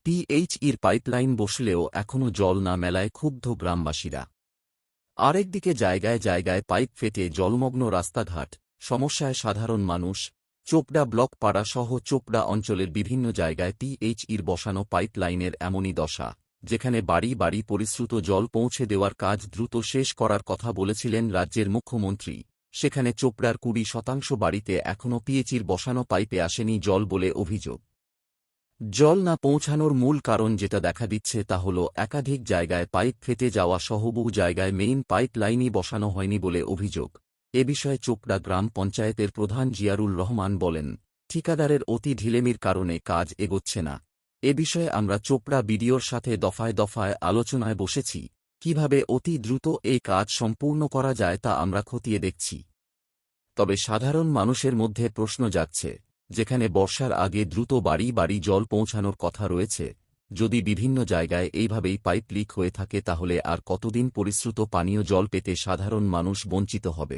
পিএইচইর pipeline বসলেও এখনও জল না মেলায় ক্ষুব্ধ গ্রামবাসীরা। আরেকদিকে জায়গায় জায়গায় পাইপ ফেটে জলমগ্ন রাস্তাঘাট, সমস্যায় সাধারণ মানুষ। চোপড়া ব্লক পাড়া সহ চোপড়া অঞ্চলের বিভিন্ন জায়গায় পিএইচইর বসানো পাইপলাইনের এমনই দশা, যেখানে বাড়ি বাড়ি পরিশ্রুত জল পৌঁছে দেওয়ার কাজ দ্রুত শেষ করার কথা বলেছিলেন রাজ্যের মুখ্যমন্ত্রী। সেখানে চোপড়ার 20% বাড়িতে এখনও পিএইচইর বসানো পাইপে আসেনি জল বলে অভিযোগ। জল না পৌঁছানোর মূল কারণ যেটা দেখা দিচ্ছে তা হল একাধিক জায়গায় পাইপ ফেটে যাওয়া সহ বহু জায়গায় মেইন পাইপ লাইনই বসানো হয়নি বলে অভিযোগ। এ বিষয়ে চোপড়া গ্রাম পঞ্চায়েতের প্রধান জিয়ারুল রহমান বলেন, ঠিকাদারের অতি ঢিলেমির কারণে কাজ এগোচ্ছে না। এ বিষয়ে আমরা চোপড়া বিডিওর সাথে দফায় দফায় আলোচনায় বসেছি। কিভাবে অতি দ্রুত এই কাজ সম্পূর্ণ করা যায় তা আমরা খতিয়ে দেখছি। তবে সাধারণ মানুষের মধ্যে প্রশ্ন জাগছে, যেখানে বর্ষার আগে দ্রুত বাড়ি বাড়ি জল পৌঁছানোর কথা রয়েছে, যদি বিভিন্ন জায়গায় এইভাবেই পাইপ লিক হয়ে থাকে তাহলে আর কতদিন পরিশ্রুত পানীয় জল পেতে সাধারণ মানুষ বঞ্চিত হবে।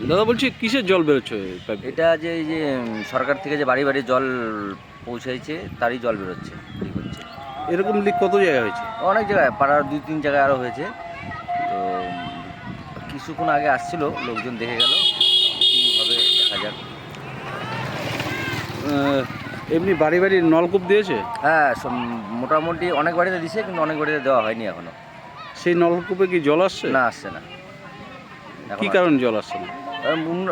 দাদা বলছি, কিসের জল বেরোচ্ছে? এটা যে এই যে সরকার থেকে যে বাড়ি বাড়ি জল পৌঁছাইছে তারই জল বেরোচ্ছে, লিক হচ্ছে। এরকম লিক কত জায়গায় হয়েছে? অনেক জায়গায়, পাড়ার 2-3 জায়গায় আরও হয়েছে। তো কিছুক্ষণ আগে আসছিল, লোকজন দেখে গেল, কীভাবে দেখা যাক। এমনি বাড়ি বাড়ি নলকূপ দিয়েছে? হ্যাঁ, মোটামুটি অনেক বাড়িতে দিছে, কিন্তু অনেক বাড়িতে দেওয়া হয়নি এখনো। সেই নলকূপে কি জল আসছে? না, আসছে না। কি কারণ জল আসছে না?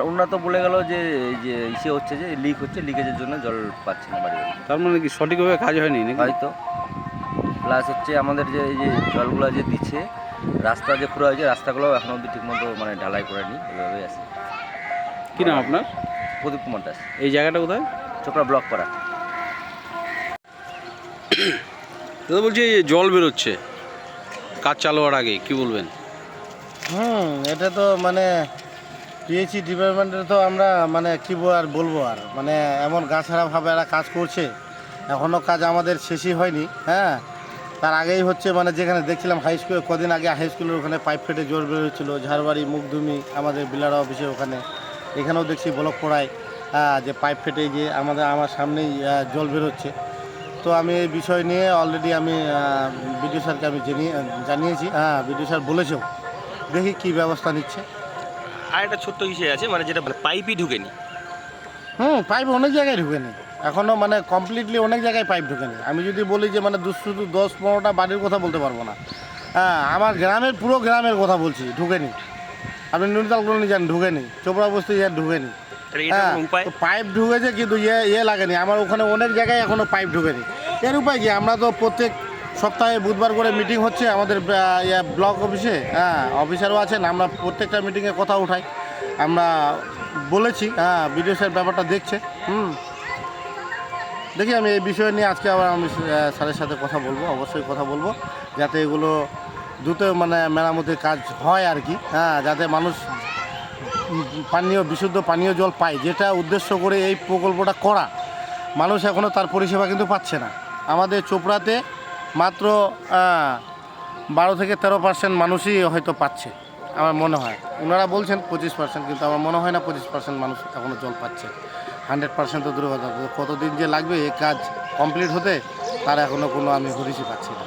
ওনারা তো বলে গেল যে এই যে ইসে হচ্ছে, যে লিক হচ্ছে, লিকেজের জন্য জল পাচ্ছে না বাড়ি বাড়ি। তার মানে কি সঠিকভাবে কাজ হয়নি নাকি? হয়তো। প্লাস হচ্ছে আমাদের যে এই যে জলগুলো যে দিচ্ছে, রাস্তা যে পুরো হয়েছে, রাস্তাগুলো এখনো অব্দি ঠিকমতো মানে ঢালাই করেনি, এভাবেই আছে। কি নাম আপনার? প্রদীপ কুমার দাস। এই জায়গাটা কোথায়? চোপড়া ব্লক পাড়া। দাদা বলছি, এই জল বেরোচ্ছে কাজ চালু হওয়ার আগে, কি বলবেন? এটা তো মানে পিএইচই ডিপার্টমেন্টের তো আমরা মানে কী আর বলবো, আর মানে এমন গাছাড়াভাবে এরা কাজ করছে, এখনও কাজ আমাদের শেষই হয়নি। হ্যাঁ, তার আগেই হচ্ছে মানে যেখানে দেখছিলাম হাই স্কুলে, কদিন আগে হাই স্কুলের ওখানে পাইপ ফেটে জল বেরোচ্ছিলো, ঝাড়বাড়ি মুখদুমি আমাদের বিলারা অফিসে ওখানে, এখানেও দেখছি ব্লক পড়ায় যে পাইপ ফেটে গিয়ে আমার সামনেই জল বেরোচ্ছে। তো আমি এই বিষয় নিয়ে অলরেডি আমি বিডিও স্যারকে আমি জানিয়েছি। বিডিও স্যার বলেছেও, দেখি কী ব্যবস্থা নিচ্ছে। আর একটা ছোট্ট বিষয় আছে, মানে যেটা পাইপই ঢুকেনি। পাইপ অনেক জায়গায় ঢুকেনি এখনও, মানে কমপ্লিটলি অনেক জায়গায় পাইপ ঢুকেনি। আমি যদি বলি যে মানে শুধু 10-15টা বাড়ির কথা বলতে পারবো না। আমার গ্রামের, পুরো গ্রামের কথা বলছি, ঢুকেনি। আপনি নুনতাল কলোনি যান, ঢুকেনি। চোপড়া বস্তি যান, ঢুকেনি। পাইপ ঢুকেছে কিন্তু ইয়ে লাগেনি। আমার ওখানে অনেক জায়গায় এখনও পাইপ ঢুকেনি। এর উপায় কি, আমরা তো প্রত্যেক সপ্তাহে বুধবার করে মিটিং হচ্ছে আমাদের ব্লক অফিসে, অফিসারও আছেন, আমরা প্রত্যেকটা মিটিংয়ে কথা উঠাই। আমরা বলেছি, বিডিও স্যার ব্যাপারটা দেখছে। দেখি আমি এই বিষয় নিয়ে আজকে আবার আমি স্যারের সাথে কথা বলবো, অবশ্যই কথা বলবো, যাতে এগুলো দ্রুত মানে মেরামতির কাজ হয় আর কি। যাতে মানুষ বিশুদ্ধ পানীয় জল পায়, যেটা উদ্দেশ্য করে এই প্রকল্পটা করা। মানুষ এখনও তার পরিষেবা কিন্তু পাচ্ছে না। আমাদের চোপড়াতে মাত্র 12-13% মানুষই হয়তো পাচ্ছে আমার মনে হয়। ওনারা বলছেন 25%, কিন্তু আমার মনে হয় না 25% মানুষ এখনও জল পাচ্ছে। 100% তো দূরে কথা। কতদিন যে লাগবে এই কাজ কমপ্লিট হতে, তার এখনও কোনো আমি হদিশই পাচ্ছি না।